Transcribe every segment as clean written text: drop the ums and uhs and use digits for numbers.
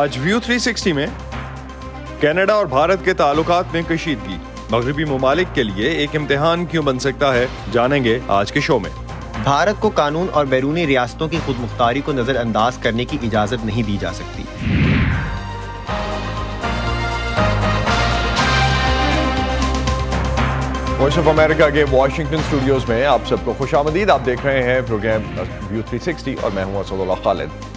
آج ویو 360 میں کینیڈا اور بھارت کے تعلقات میں کشیدگی مغربی ممالک کے لیے ایک امتحان کیوں بن سکتا ہے، جانیں گے آج کے شو میں۔ بھارت کو قانون اور بیرونی ریاستوں کی خود مختاری کو نظر انداز کرنے کی اجازت نہیں دی جا سکتی۔ وائس آف امریکہ کے واشنگٹن اسٹوڈیوز میں آپ سب کو خوش آمدید۔ آپ دیکھ رہے ہیں پروگرام ویو 360 اور میں ہوں اسد اللہ خالد۔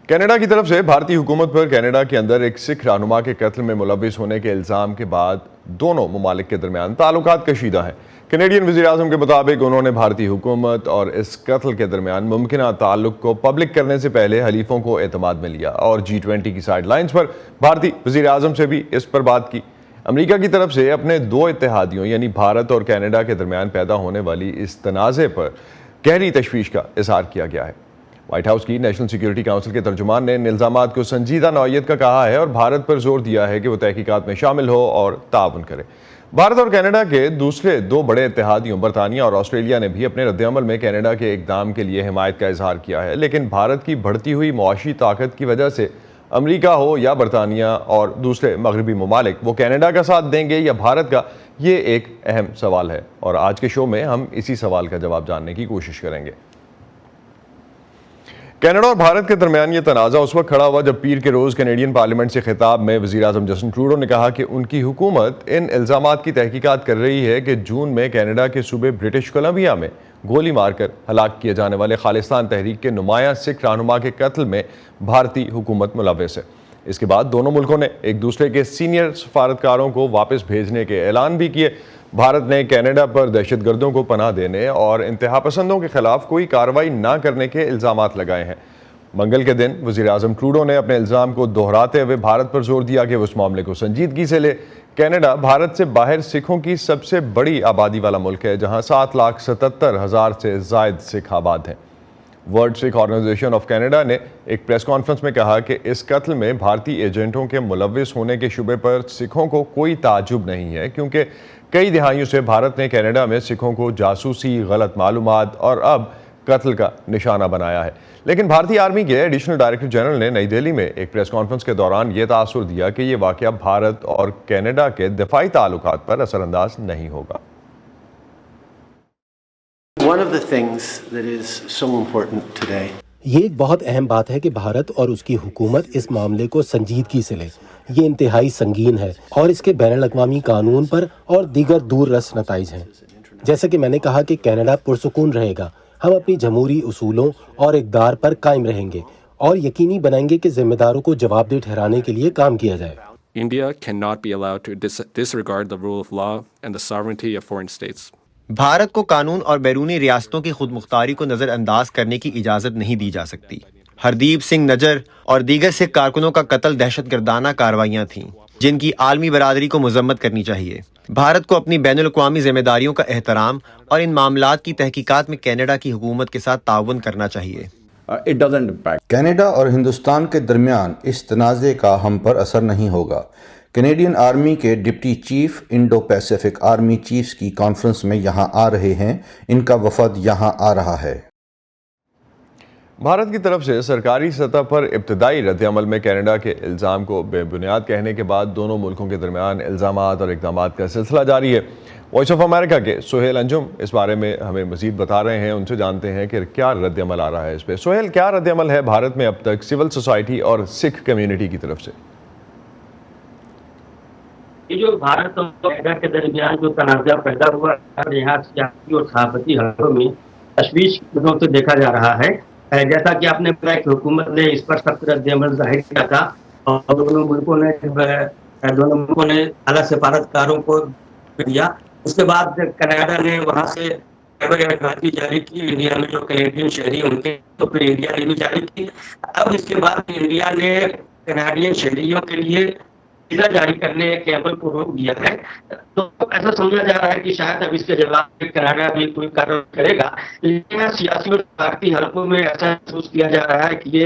کینیڈا کی طرف سے بھارتی حکومت پر کینیڈا کے اندر ایک سکھ رہنما کے قتل میں ملوث ہونے کے الزام کے بعد دونوں ممالک کے درمیان تعلقات کشیدہ ہیں۔ کینیڈین وزیر اعظم کے مطابق انہوں نے بھارتی حکومت اور اس قتل کے درمیان ممکنہ تعلق کو پبلک کرنے سے پہلے حلیفوں کو اعتماد میں لیا اور G20 کی سائیڈ لائنز پر بھارتی وزیر اعظم سے بھی اس پر بات کی۔ امریکہ کی طرف سے اپنے دو اتحادیوں یعنی بھارت اور کینیڈا کے درمیان پیدا ہونے والی اس تنازع پر گہری تشویش کا اظہار کیا گیا ہے۔ وائٹ ہاؤس کی نیشنل سیکیورٹی کونسل کے ترجمان نے ان الزامات کو سنجیدہ نوعیت کا کہا ہے اور بھارت پر زور دیا ہے کہ وہ تحقیقات میں شامل ہو اور تعاون کرے۔ بھارت اور کینیڈا کے دوسرے دو بڑے اتحادیوں برطانیہ اور آسٹریلیا نے بھی اپنے رد عمل میں کینیڈا کے اقدام کے لیے حمایت کا اظہار کیا ہے، لیکن بھارت کی بڑھتی ہوئی معاشی طاقت کی وجہ سے امریکہ ہو یا برطانیہ اور دوسرے مغربی ممالک وہ کینیڈا کا ساتھ دیں گے یا بھارت کا، یہ ایک اہم سوال ہے اور آج کے شو میں ہم اسی سوال کا جواب جاننے کی کوشش کریں گے۔ کینیڈا اور بھارت کے درمیان یہ تنازع اس وقت کھڑا ہوا جب پیر کے روز کینیڈین پارلیمنٹ سے خطاب میں وزیر اعظم جسٹن ٹروڈو نے کہا کہ ان کی حکومت ان الزامات کی تحقیقات کر رہی ہے کہ جون میں کینیڈا کے صوبے برٹش کولمبیا میں گولی مار کر ہلاک کیے جانے والے خالصتان تحریک کے نمایاں سکھ رہنما کے قتل میں بھارتی حکومت ملوث ہے۔ اس کے بعد دونوں ملکوں نے ایک دوسرے کے سینئر سفارتکاروں کو واپس بھیجنے کے اعلان بھی کیے۔ بھارت نے کینیڈا پر دہشت گردوں کو پناہ دینے اور انتہا پسندوں کے خلاف کوئی کارروائی نہ کرنے کے الزامات لگائے ہیں۔ منگل کے دن وزیر اعظم ٹروڈو نے اپنے الزام کو دہراتے ہوئے بھارت پر زور دیا کہ وہ اس معاملے کو سنجیدگی سے لے۔ کینیڈا بھارت سے باہر سکھوں کی سب سے بڑی آبادی والا ملک ہے، جہاں 7,77,000 سے زائد سکھ آباد ہیں۔ World Sikh organization of Canada نے ایک پریس کانفرنس میں کہا کہ اس قتل میں بھارتی ایجنٹوں کے ملوث ہونے کے شبے پر سکھوں کو کوئی تعجب نہیں ہے، کیونکہ کئی دہائیوں سے بھارت نے کینیڈا میں سکھوں کو جاسوسی، غلط معلومات اور اب قتل کا نشانہ بنایا ہے۔ لیکن بھارتی آرمی کے ایڈیشنل ڈائریکٹر جنرل نے نئی دہلی میں ایک پریس کانفرنس کے دوران یہ تاثر دیا کہ یہ واقعہ بھارت اور کینیڈا کے دفاعی تعلقات پر اثر انداز نہیں ہوگا۔ One of the things that is so important today یہ ایک بہت اہم بات ہے کہ بھارت اور اس کی حکومت اس معاملے کو سنجیدگی سے لے۔ یہ انتہائی سنگین ہے اور اس کے بین الاقوامی قانون پر اور دیگر دور رس نتائج ہیں۔ جیسا کہ میں نے کہا کہ کینیڈا پرسکون رہے گا، ہم اپنی جمہوری اصولوں اور اقدار پر قائم رہیں گے اور یقینی بنائیں گے کہ ذمہ داروں کو جواب دہ ٹھہرانے کے لیے کام کیا جائے۔ India cannot be allowed to disregard the rule of law and the sovereignty of foreign states. Bharat کو قانون اور بیرونی ریاستوں کی خود مختاری کو نظر انداز کرنے کی اجازت نہیں دی جا سکتی۔ ہردیپ سنگھ نجر اور دیگر سکھ کارکنوں کا قتل دہشت گردانہ کارروائیاں تھیں جن کی عالمی برادری کو مذمت کرنی چاہیے۔ بھارت کو اپنی بین الاقوامی ذمہ داریوں کا احترام اور ان معاملات کی تحقیقات میں کینیڈا کی حکومت کے ساتھ تعاون کرنا چاہیے۔ کینیڈا اور ہندوستان کے درمیان اس تنازع کا ہم پر اثر نہیں ہوگا۔ کینیڈین آرمی کے deputy chief Indo Pacific army chiefs کی کانفرنس میں یہاں آ رہے ہیں، ان کا وفد یہاں آ رہا ہے۔ بھارت کی طرف سے سرکاری سطح پر ابتدائی رد عمل میں کینیڈا کے الزام کو بے بنیاد کہنے کے بعد دونوں ملکوں کے درمیان الزامات اور اقدامات کا سلسلہ جاری ہے۔ وائس آف امریکہ کے سہیل انجم اس بارے میں ہمیں مزید بتا رہے ہیں، ان سے جانتے ہیں کہ کیا رد عمل آ رہا ہے اس پہ۔ سہیل، کیا رد عمل ہے بھارت میں اب تک سول سوسائٹی اور سکھ کمیونٹی کی طرف سے؟ یہ جو بھارت اور کینیڈا کے درمیان جو تنازع پیدا ہوا ہے، یہاں سیاسی اور صحافتی حلقوں میں تشویش کی نظروں سے دیکھا جا رہا ہے۔ جیسا کہ آپ نے بتایا کہ حکومت نے اس پر سخت رد عمل ظاہر کیا تھا اور دونوں ملکوں نے اعلیٰ سفارتکاروں کو دیا۔ اس کے بعد کینیڈا نے وہاں سے احتجاجی جاری کی، انڈیا میں جو کینیڈین شہری ان کے تو پھر انڈیا نے بھی جاری کی۔ اب اس کے بعد انڈیا نے کینیڈین شہریوں کے لیے ویزا جاری کرنے کے عمل کو روک دیا ہے، تو ایسا سمجھا جا رہا ہے کہ شاید اب اس کے جواب میں کینیڈا بھی کوئی کارروائی کرے گا۔ لیکن سیاسی اور سفارتی حلقوں میں ایسا محسوس کیا جا رہا ہے کہ یہ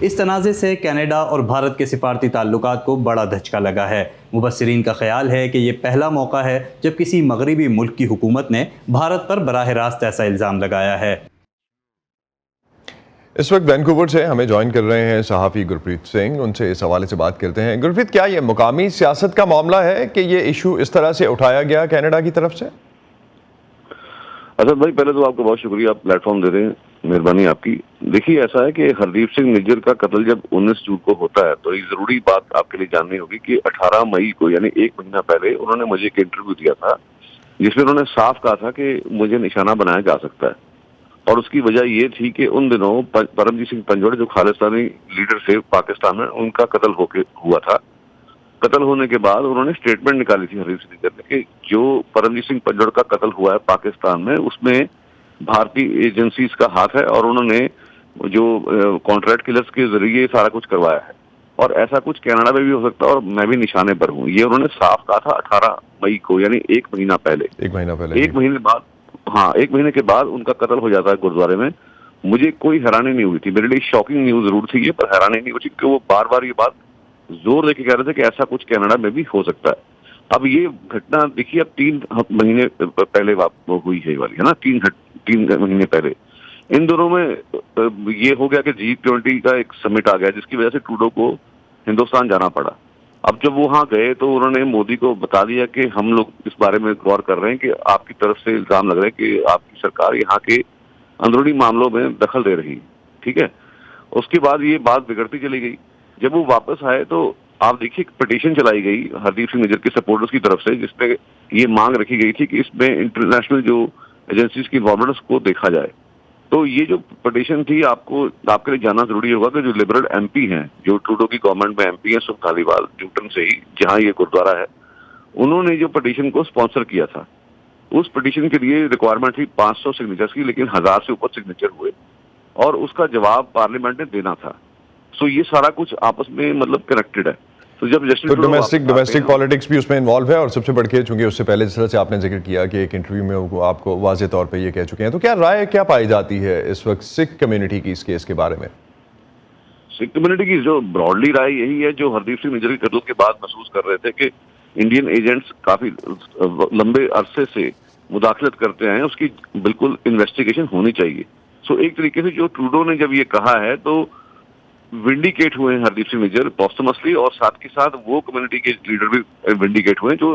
اس تنازع سے کینیڈا اور بھارت کے سفارتی تعلقات کو بڑا دھچکا لگا ہے۔ مبصرین کا خیال ہے کہ یہ پہلا موقع ہے جب کسی مغربی ملک کی حکومت نے بھارت پر براہ راست ایسا الزام لگایا ہے۔ اس وقت وینکوور سے ہمیں جوائن کر رہے ہیں صحافی گرپریت سنگھ، ان سے اس حوالے سے بات کرتے ہیں۔ گرپریت، کیا یہ مقامی سیاست کا معاملہ ہے کہ یہ ایشو اس طرح سے اٹھایا گیا کینیڈا کی طرف سے؟ اسد بھائی، پہلے تو آپ کا بہت شکریہ، آپ پلیٹ فارم دے رہے ہیں، مہربانی آپ کی۔ دیکھیے، ایسا ہے کہ ہردیپ سنگھ نجر کا قتل جب 19 جون کو ہوتا ہے تو ایک ضروری بات آپ کے لیے جاننی ہوگی کہ 18 مئی کو یعنی ایک مہینہ پہلے انہوں نے مجھے ایک انٹرویو دیا تھا جس میں انہوں نے صاف کہا تھا کہ مجھے نشانہ بنایا جا سکتا ہے، اور اس کی وجہ یہ تھی کہ ان دنوں پرمجیت سنگھ پنجوڑ جو خالصتانی لیڈر تھے پاکستان میں، ان کا قتل ہوا تھا۔ قتل ہونے کے بعد انہوں نے اسٹیٹمنٹ نکالی تھی ہردیپ سنگھ نجر نے کہ جو پرمجیت سنگھ پنجوڑ کا قتل ہوا ہے پاکستان میں، اس میں بھارتی ایجنسیز کا ہاتھ ہے اور انہوں نے جو کانٹریکٹ کلرز کے ذریعے سارا کچھ کروایا ہے، اور ایسا کچھ کینیڈا میں بھی ہو سکتا ہے اور میں بھی نشانے پر ہوں۔ یہ انہوں نے صاف کہا تھا 18 مئی کو، یعنی ایک مہینہ پہلے۔ ایک مہینے بعد ایک مہینے کے بعد ان کا قتل ہو جاتا ہے گرودوارے میں۔ مجھے کوئی حیرانی نہیں ہوئی تھی، میرے لیے شاکنگ نیوز ضرور تھی یہ، پر حیرانی نہیں ہوئی کہ وہ بار بار یہ بات زور دے کے کہہ رہے تھے کہ ایسا کچھ کینیڈا میں بھی ہو سکتا ہے۔ اب یہ گھٹنا دیکھیے، اب 3 مہینے پہلے ہوئی ہے والی، ہے نا، 3 مہینے پہلے۔ ان دونوں میں یہ ہو گیا کہ G20 کا ایک سمٹ آ گیا جس کی وجہ سے ٹروڈو کو ہندوستان جانا پڑا۔ اب جب وہاں گئے تو انہوں نے مودی کو بتا دیا کہ ہم لوگ اس بارے میں غور کر رہے ہیں کہ آپ کی طرف سے الزام لگ رہا ہے کہ آپ کی سرکار یہاں کے اندرونی معاملوں میں دخل دے رہی، ٹھیک ہے۔ اس کے بعد یہ بات بگڑتی چلی گئی۔ جب وہ واپس آئے تو آپ دیکھیے ایک پٹیشن چلائی گئی ہردیپ سنگھ نجر کے سپورٹرز کی طرف سے جس میں یہ مانگ رکھی گئی تھی کہ اس میں انٹرنیشنل جو ایجنسیز کی انوالومنٹ کو دیکھا جائے۔ تو یہ جو پٹیشن تھی، آپ کے لیے جاننا ضروری ہوگا کہ جو لبرل ایم پی ہیں، جو ٹروڈو کی گورنمنٹ میں ایم پی ہیں، سکھ دھالیوال نیوٹن سے ہی جہاں یہ گرودوارا ہے، انہوں نے جو پٹیشن کو اسپانسر کیا تھا، اس پٹیشن کے لیے ریکوائرمنٹ تھی 500 سگنیچرز کی، لیکن 1000 سے اوپر سگنیچر ہوئے اور اس کا جواب پارلیمنٹ نے دینا تھا۔ سو یہ سارا کچھ آپس میں مطلب کنیکٹڈ ہے۔ تو جب ڈومیسٹک پالیٹکس بھی اس میں انوالو ہے، اور سب سے بڑھ کے چونکہ اس سے پہلے جس طرح سے آپ نے ذکر کیا کہ ایک انٹرویو میں وہ آپ کو واضح طور پہ یہ کہہ چکے ہیں، تو کیا رائے کیا پائی جاتی ہے اس وقت سکھ کمیونٹی کی اس کیس کے بارے میں؟ سکھ کمیونٹی کی جو براڈلی رائے یہی ہے جو ہردیپ سنگھ نجر کے قتل کے بعد محسوس کر رہے تھے کہ انڈین ایجنٹس کافی لمبے عرصے سے مداخلت کرتے ہیں، اس کی بالکل انویسٹیگیشن ہونی چاہیے۔ سو ایک طریقے سے جو ٹروڈو نے جب یہ کہا ہے تو ونڈیکیٹ ہوئے ہیں ہردیپ سنگھ نجر پوسٹمسلی، اور ساتھ کے ساتھ وہ کمیونٹی کے لیڈر بھی ونڈیکیٹ ہوئے ہیں جو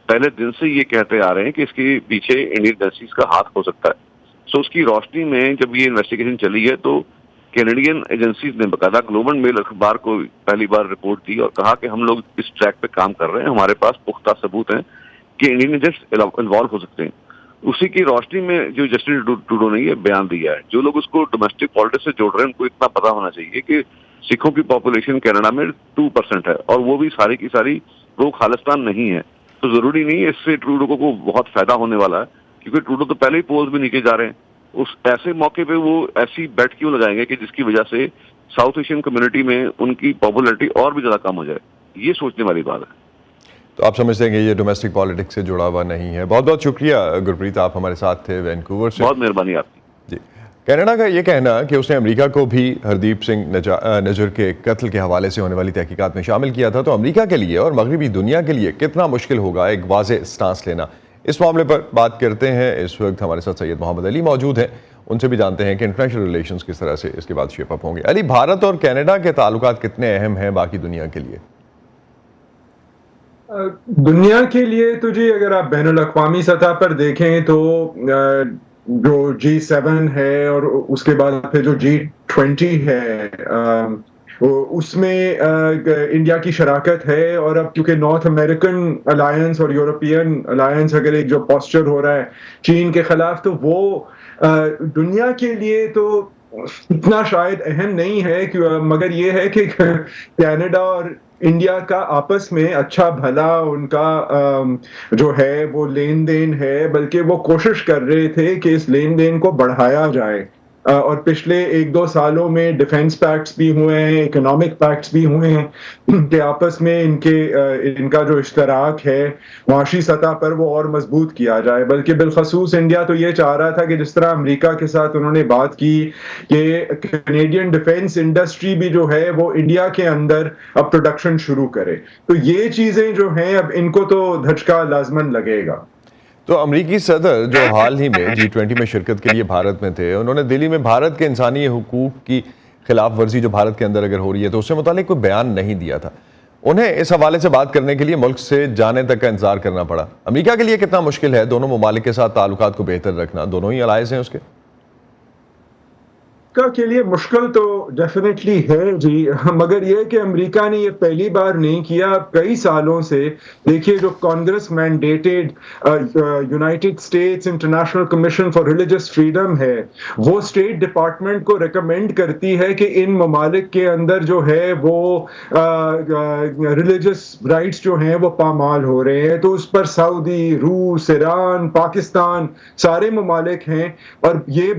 پہلے دن سے یہ کہتے آ رہے ہیں کہ اس کے پیچھے انڈین ایجنسیز کا ہاتھ ہو سکتا ہے۔ سو اس کی روشنی میں جب یہ انویسٹیگیشن چلی ہے تو کینیڈین ایجنسیز نے باقاعدہ گلوبل میل اخبار کو پہلی بار رپورٹ دی اور کہا کہ ہم لوگ اس ٹریک پہ کام کر رہے ہیں، ہمارے پاس پختہ ثبوت ہیں کہ انڈین ایجنٹس انوالو ہو سکتے ہیں۔ اسی کی روشنی میں جو جسٹن ٹروڈو نے یہ بیان دیا ہے، جو لوگ اس کو ڈومیسٹک پالیٹکس سے جوڑ رہے ہیں ان کو اتنا پتا ہونا چاہیے کہ سکھوں کی پاپولیشن کینیڈا میں 2% ہے، اور وہ بھی ساری کی ساری پرو خالصتان نہیں ہے۔ تو ضروری نہیں ہے اس سے ٹروڈو کو بہت فائدہ ہونے والا ہے، کیونکہ ٹروڈو تو پہلے ہی پولز بھی نیچے جا رہے ہیں۔ اس ایسے موقع پہ وہ ایسی بیٹ کیوں لگائیں گے کہ جس کی وجہ سے ساؤتھ ایشین کمیونٹی میں ان کی پاپولیرٹی اور بھی زیادہ کم ہو جائے؟ یہ سوچنے والی بات ہے۔ تو آپ سمجھتے ہیں کہ یہ ڈومیسٹک پالیٹکس سے جڑا ہوا نہیں ہے۔ بہت بہت شکریہ گرپریت، آپ ہمارے ساتھ تھے وینکوور سے۔ بہت مہربانی آپ کی۔ جی، کینیڈا کا یہ کہنا کہ اس نے امریکہ کو بھی ہردیپ سنگھ نجر کے قتل کے حوالے سے ہونے والی تحقیقات میں شامل کیا تھا، تو امریکہ کے لیے اور مغربی دنیا کے لیے کتنا مشکل ہوگا ایک واضح سٹانس لینا، اس معاملے پر بات کرتے ہیں۔ اس وقت ہمارے ساتھ سید محمد علی موجود ہیں، ان سے بھی جانتے ہیں کہ انٹرنیشنل ریلیشنز کس طرح سے اس کے بعد شیپ اپ ہوں گے۔ علی، بھارت اور کینیڈا کے تعلقات کتنے اہم ہیں باقی دنیا کے لیے؟ دنیا کے لیے تو جی اگر آپ بین الاقوامی سطح پر دیکھیں تو جو G7 ہے اور اس کے بعد پھر جو G20 ہے اس میں انڈیا کی شراکت ہے، اور اب کیونکہ نارتھ امریکن الائنس اور یورپین الائنس اگر ایک جو پوسچر ہو رہا ہے چین کے خلاف، تو وہ دنیا کے لیے تو اتنا شاید اہم نہیں ہے، مگر یہ ہے کہ کینیڈا اور انڈیا کا آپس میں اچھا بھلا ان کا جو ہے وہ لین دین ہے، بلکہ وہ کوشش کر رہے تھے کہ اس لین دین کو بڑھایا جائے۔ اور پچھلے 1-2 سالوں میں ڈیفنس پیکٹس بھی ہوئے ہیں, اکنامک پیکٹس بھی ہوئے ہیں کہ آپس میں ان کا جو اشتراک ہے معاشی سطح پر وہ اور مضبوط کیا جائے. بلکہ بالخصوص انڈیا تو یہ چاہ رہا تھا کہ جس طرح امریکہ کے ساتھ انہوں نے بات کی کہ کینیڈین ڈیفنس انڈسٹری بھی جو ہے وہ انڈیا کے اندر اب پروڈکشن شروع کرے, تو یہ چیزیں جو ہیں اب ان کو تو دھچکا لازماً لگے گا. تو امریکی صدر جو حال ہی میں G20 میں شرکت کے لیے بھارت میں تھے, انہوں نے دلی میں بھارت کے انسانی حقوق کی خلاف ورزی جو بھارت کے اندر اگر ہو رہی ہے تو اس سے متعلق کوئی بیان نہیں دیا تھا. انہیں اس حوالے سے بات کرنے کے لیے ملک سے جانے تک کا انتظار کرنا پڑا. امریکہ کے لیے کتنا مشکل ہے دونوں ممالک کے ساتھ تعلقات کو بہتر رکھنا؟ دونوں ہی الائز ہیں اس کے. کے لیے مشکل تو ڈیفینیٹلی ہے جی, مگر یہ کہ امریکہ نے یہ پہلی بار نہیں کیا. کئی سالوں سے دیکھیے جو Congress mandated United States international commission for religious freedom ہے, وہ اسٹیٹ ڈپارٹمنٹ کو ریکمینڈ کرتی ہے کہ ان ممالک کے اندر جو ہے وہ ریلیجس رائٹس جو ہیں وہ پامال ہو رہے ہیں. تو اس پر سعودی, روس, ایران, پاکستان سارے ممالک ہیں. اور یہ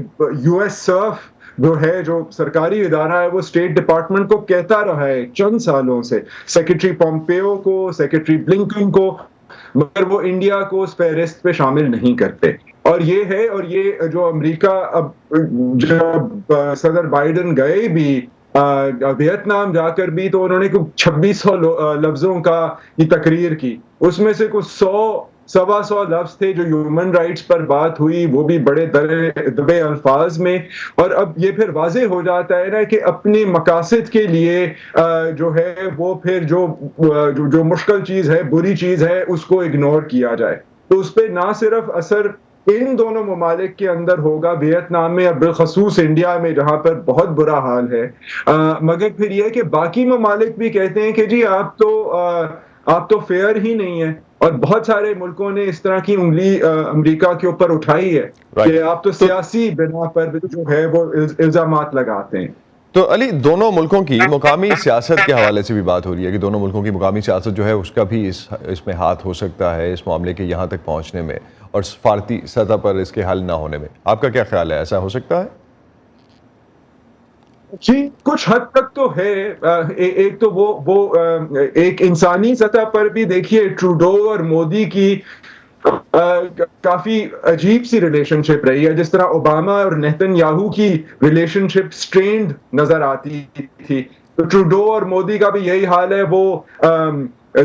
US سرف جو ہے جو سرکاری ادارہ ہے وہ اسٹیٹ ڈپارٹمنٹ کو کہتا رہا ہے چند سالوں سے, سیکرٹری پومپیو کو, سیکرٹری بلنکن کو, مگر وہ انڈیا کو اس فہرست پہ شامل نہیں کرتے. اور یہ ہے, اور یہ جو امریکہ اب جب صدر بائیڈن گئے بھی ویتنام جا کر بھی تو انہوں نے 2600 لفظوں کا یہ تقریر کی, اس میں سے کچھ 100 لفظ تھے جو ہیومن رائٹس پر بات ہوئی, وہ بھی بڑے دبے الفاظ میں. اور اب یہ پھر واضح ہو جاتا ہے نا کہ اپنے مقاصد کے لیے جو ہے وہ پھر جو مشکل چیز ہے, بری چیز ہے, اس کو اگنور کیا جائے. تو اس پہ نہ صرف اثر ان دونوں ممالک کے اندر ہوگا, ویتنام میں اور بالخصوص انڈیا میں جہاں پر بہت برا حال ہے, مگر پھر یہ کہ باقی ممالک بھی کہتے ہیں کہ جی آپ تو فیئر ہی نہیں ہیں. اور بہت سارے ملکوں نے اس طرح کی انگلی امریکہ کے اوپر اٹھائی ہے کہ آپ تو سیاسی بنا پر جو ہے وہ الزامات لگاتے ہیں. تو علی, دونوں ملکوں کی مقامی سیاست کے حوالے سے بھی بات ہو رہی ہے کہ دونوں ملکوں کی مقامی سیاست جو ہے اس کا بھی اس میں ہاتھ ہو سکتا ہے اس معاملے کے یہاں تک پہنچنے میں اور سفارتی سطح پر اس کے حل نہ ہونے میں. آپ کا کیا خیال ہے, ایسا ہو سکتا ہے؟ جی کچھ حد تک تو ہے. ایک تو وہ ایک انسانی سطح پر بھی دیکھیے ٹروڈو اور مودی کی کافی عجیب سی ریلیشن شپ رہی ہے. جس طرح اوباما اور نیتن یاہو کی ریلیشن شپ سٹرینڈ نظر آتی تھی, تو ٹروڈو اور مودی کا بھی یہی حال ہے. وہ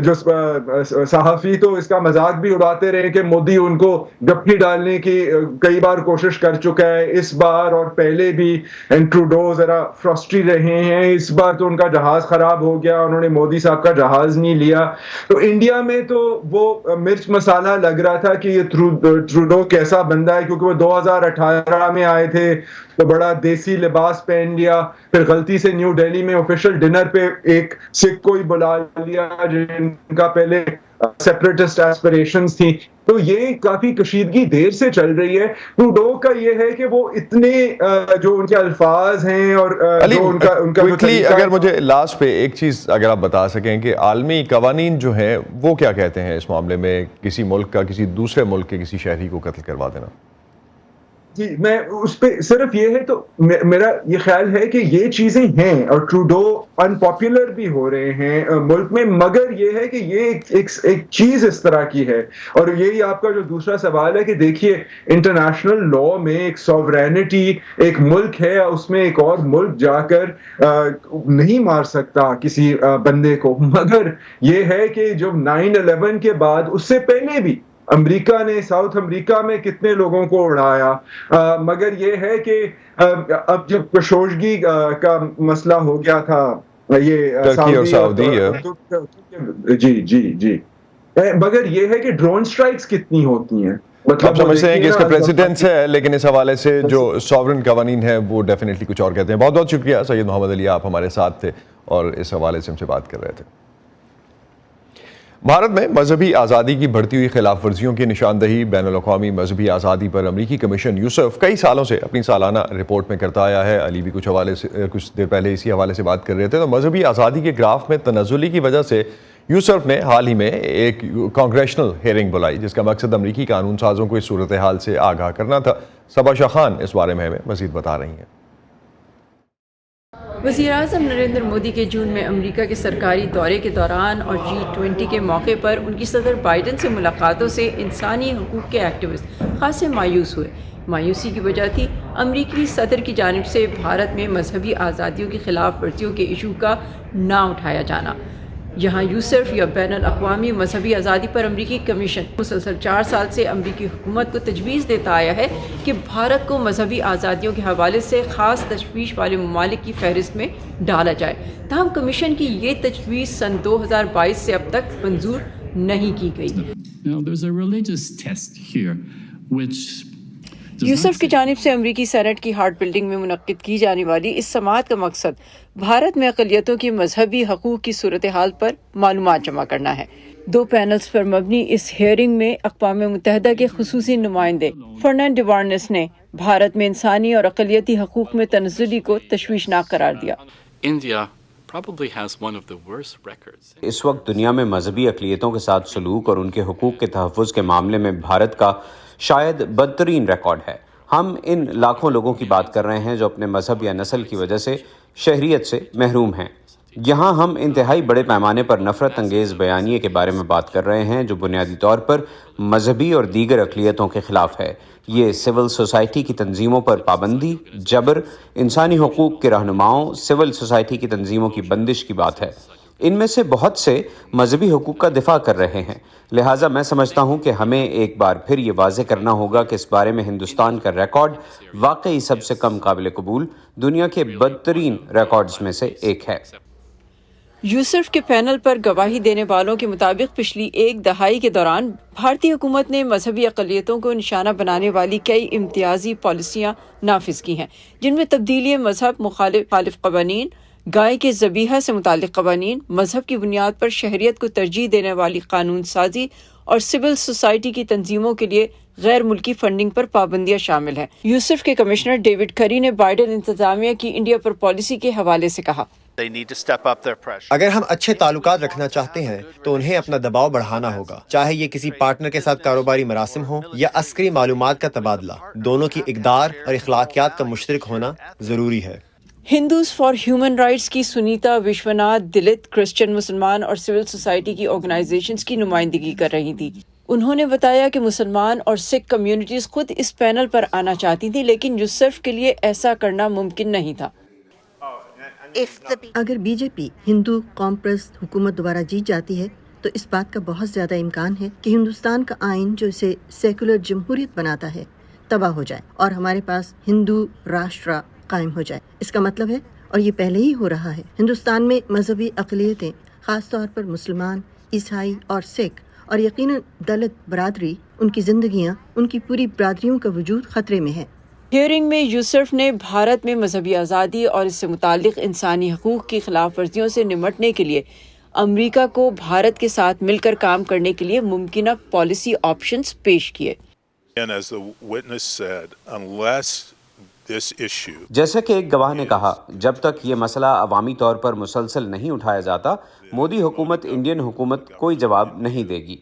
جو صحافی تو اس کا مذاق بھی اڑاتے رہے کہ مودی ان کو گپھی ڈالنے کی کئی بار کوشش کر چکا ہے اس بار اور پہلے بھی. ٹروڈو ذرا فرسٹری رہے ہیں, اس بار تو ان کا جہاز خراب ہو گیا, انہوں نے مودی صاحب کا جہاز نہیں لیا. تو انڈیا میں تو وہ مرچ مسالہ لگ رہا تھا کہ یہ ٹروڈو کیسا بندہ ہے, کیونکہ وہ 2018 میں آئے تھے تو بڑا دیسی لباس پہن لیا, پھر غلطی سے نیو دہلی میں آفیشل ڈنر پہ ایک سکھ کو ہی بلا لیا جن کا پہلے سیپریٹسٹ ایسپریشنز تھی. تو یہ کافی کشیدگی دیر سے چل رہی ہے. ٹروڈو کا یہ ہے کہ وہ اتنے جو ان کے الفاظ ہیں اور جو ان کا اگر مجھے لاسٹ پہ ایک چیز اگر آپ بتا سکیں کہ عالمی قوانین جو ہیں وہ کیا کہتے ہیں اس معاملے میں, کسی ملک کا کسی دوسرے ملک کے کسی شہری کو قتل کروا دینا؟ جی میں اس پہ صرف یہ ہے تو میرا یہ خیال ہے کہ یہ چیزیں ہیں اور ٹروڈو ان پاپولر بھی ہو رہے ہیں ملک میں, مگر یہ ہے کہ یہ ایک چیز اس طرح کی ہے. اور یہی آپ کا جو دوسرا سوال ہے کہ دیکھیے انٹرنیشنل لا میں ایک سوورینٹی, ایک ملک ہے اس میں ایک اور ملک جا کر نہیں مار سکتا کسی بندے کو, مگر یہ ہے کہ جو 9/11 کے بعد اس سے پہلے بھی امریکہ نے ساؤتھ امریکہ میں کتنے لوگوں کو اڑایا. مگر یہ ہے کہ اب جب کشوشگی کا مسئلہ ہو گیا تھا یہ سعودی جی مگر یہ ہے کہ ڈرون سٹرائکس کتنی ہوتی ہیں. آپ سمجھتے ہیں کہ اس کا پریسیڈنس ہے, لیکن اس حوالے سے جو سوورن قوانین ہیں وہ ڈیفینیٹلی کچھ اور کہتے ہیں. بہت بہت شکریہ سید محمد علی, آپ ہمارے ساتھ تھے اور اس حوالے سے ہم سے بات کر رہے تھے. بھارت میں مذہبی آزادی کی بڑھتی ہوئی خلاف ورزیوں کی نشاندہی بین الاقوامی مذہبی آزادی پر امریکی کمیشن یوسف کئی سالوں سے اپنی سالانہ رپورٹ میں کرتا آیا ہے. علی بھی کچھ دیر پہلے اسی حوالے سے بات کر رہے تھے. تو مذہبی آزادی کے گراف میں تنزلی کی وجہ سے یوسف نے حال ہی میں ایک کانگریشنل ہیئرنگ بلائی جس کا مقصد امریکی قانون سازوں کو اس صورتحال سے آگاہ کرنا تھا۔ صبا شاہ خان اس بارے میں ہمیں مزید بتا رہی ہیں۔ وزیراعظم نریندر مودی کے جون میں امریکہ کے سرکاری دورے کے دوران اور G20 کے موقع پر ان کی صدر بائیڈن سے ملاقاتوں سے انسانی حقوق کے ایکٹیوسٹ خاصے مایوس ہوئے۔ مایوسی کی وجہ تھی امریکی صدر کی جانب سے بھارت میں مذہبی آزادیوں کی خلاف ورزیوں کے ایشو کا نہ اٹھایا جانا۔ یہاں یوسف یا بین الاقوامی مذہبی آزادی پر امریکی کمیشن مسلسل 4 سال سے امریکی حکومت کو تجویز دیتا آیا ہے کہ بھارت کو مذہبی آزادیوں کے حوالے سے خاص تشویش والے ممالک کی فہرست میں ڈالا جائے، تاہم کمیشن کی یہ تجویز سن 2022 سے اب تک منظور نہیں کی گئی۔ یوسف کی جانب سے امریکی سینٹ کی ہارٹ بلڈنگ میں منعقد کی جانے والی اس سماعت کا مقصد بھارت میں اقلیتوں کی مذہبی حقوق کی صورتحال پر معلومات جمع کرنا ہے۔ 2 پینلز پر مبنی اس ہیئرنگ میں اقوام متحدہ کے خصوصی نمائندے فرنینڈ ڈیوارنس نے بھارت میں انسانی اور اقلیتی حقوق میں تنزلی کو تشویشناک قرار دیا۔ اس وقت دنیا میں مذہبی اقلیتوں کے ساتھ سلوک اور ان کے حقوق کے تحفظ کے معاملے میں بھارت کا شاید بدترین ریکارڈ ہے۔ ہم ان لاکھوں لوگوں کی بات کر رہے ہیں جو اپنے مذہب یا نسل کی وجہ سے شہریت سے محروم ہیں۔ یہاں ہم انتہائی بڑے پیمانے پر نفرت انگیز بیانیے کے بارے میں بات کر رہے ہیں جو بنیادی طور پر مذہبی اور دیگر اقلیتوں کے خلاف ہے۔ یہ سول سوسائٹی کی تنظیموں پر پابندی، جبر، انسانی حقوق کے رہنماؤں، سول سوسائٹی کی تنظیموں کی بندش کی بات ہے۔ ان میں سے بہت سے مذہبی حقوق کا دفاع کر رہے ہیں، لہٰذا میں سمجھتا ہوں کہ ہمیں ایک بار پھر یہ واضح کرنا ہوگا کہ اس بارے میں ہندوستان کا ریکارڈ واقعی سب سے کم قابل قبول، دنیا کے بدترین ریکارڈز میں سے ایک ہے۔ یوسف کے پینل پر گواہی دینے والوں کے مطابق پچھلی 1 دہائی کے دوران بھارتی حکومت نے مذہبی اقلیتوں کو نشانہ بنانے والی کئی امتیازی پالیسیاں نافذ کی ہیں، جن میں تبدیلی مذہب مخالف قوانین، گائے کے ذبیحہ سے متعلق قوانین، مذہب کی بنیاد پر شہریت کو ترجیح دینے والی قانون سازی اور سول سوسائٹی کی تنظیموں کے لیے غیر ملکی فنڈنگ پر پابندیاں شامل ہیں۔ یوسف کے کمشنر ڈیوڈ کری نے بائیڈن انتظامیہ کی انڈیا پر پالیسی کے حوالے سے کہا، اگر ہم اچھے تعلقات رکھنا چاہتے ہیں تو انہیں اپنا دباؤ بڑھانا ہوگا، چاہے یہ کسی پارٹنر کے ساتھ کاروباری مراسم ہوں یا عسکری معلومات کا تبادلہ، دونوں کی اقدار اور اخلاقیات کا مشترک ہونا ضروری ہے۔ ہندوز فار ہیومن رائٹس کی سنیتا وشوناتھ دلت کرسچن، مسلمان اور سول سوسائٹی کی آرگنائزیشنز کی نمائندگی کر رہی تھی۔ انہوں نے بتایا کہ مسلمان اور سکھ کمیونٹیز خود اس پینل پر آنا چاہتی تھی، لیکن یوسف کے لیے ایسا کرنا ممکن نہیں تھا۔ اگر بی جے پی ہندو قوم پرست حکومت دوبارہ جیت جاتی ہے تو اس بات کا بہت زیادہ امکان ہے کہ ہندوستان کا آئین جو اسے سیکولر جمہوریت بناتا ہے تباہ ہو جائے اور ہمارے پاس ہندو راشٹرا قائم ہو جائے۔ اس کا مطلب ہے، اور یہ پہلے ہی ہو رہا ہے، ہندوستان میں مذہبی اقلیتیں، خاص طور پر مسلمان، عیسائی اور سکھ اور یقیناً دلت برادری، ان کی زندگیاں، ان کی پوری برادریوں کا وجود خطرے میں ہے۔ ہیئرنگ میں یوسف نے بھارت میں مذہبی آزادی اور اس سے متعلق انسانی حقوق کی خلاف ورزیوں سے نمٹنے کے لیے امریکہ کو بھارت کے ساتھ مل کر کام کرنے کے لیے ممکنہ پالیسی آپشنز پیش کیے۔ جیسا کہ ایک گواہ نے کہا، جب تک یہ مسئلہ عوامی طور پر مسلسل نہیں اٹھایا جاتا، مودی حکومت انڈین حکومت کوئی جواب نہیں دے گی۔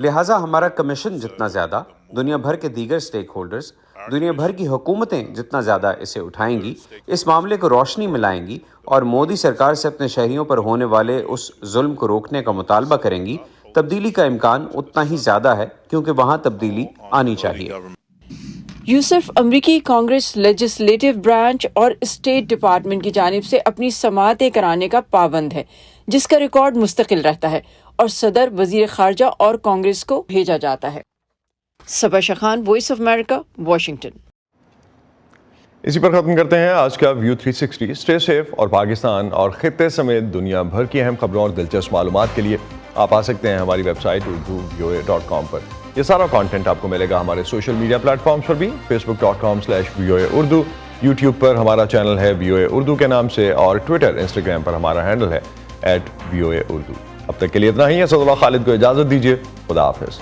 لہٰذا ہمارا کمیشن جتنا زیادہ، دنیا بھر کے دیگر سٹیک ہولڈرز، دنیا بھر کی حکومتیں جتنا زیادہ اسے اٹھائیں گی، اس معاملے کو روشنی میں لائیں گی اور مودی سرکار سے اپنے شہریوں پر ہونے والے اس ظلم کو روکنے کا مطالبہ کریں گی، تبدیلی کا امکان اتنا ہی زیادہ ہے کیونکہ وہاں تبدیلی آنی چاہیے۔ یوسف امریکی کانگریس لیجسلیٹو برانچ اور اسٹیٹ ڈپارٹمنٹ کی جانب سے اپنی سماعتیں کرانے کا پابند ہے، جس کا ریکارڈ مستقل رہتا ہے اور صدر، وزیر خارجہ اور کانگریس کو بھیجا جاتا ہے۔ Saba Shah Khan, voice of America, Washington. اسی پر ختم کرتے ہیں آج کا ویو 360۔ اسٹے سیف اور پاکستان اور خطے سمیت دنیا بھر کی اہم خبروں اور دلچسپ معلومات کے لیے آپ آ سکتے ہیں ہماری ویب سائٹ urdu.voa.com پر۔ یہ سارا کانٹینٹ آپ کو ملے گا ہمارے سوشل میڈیا پلیٹ فارمز پر بھی، facebook.com/VOA Urdu، یوٹیوب پر ہمارا چینل ہے VOA Urdu کے نام سے، اور ٹویٹر، انسٹاگرام پر ہمارا ہینڈل ہے @VOA Urdu۔ اب تک کے لیے اتنا ہی ہے۔ اسد اللہ خالد کو اجازت دیجیے، خدا حافظ۔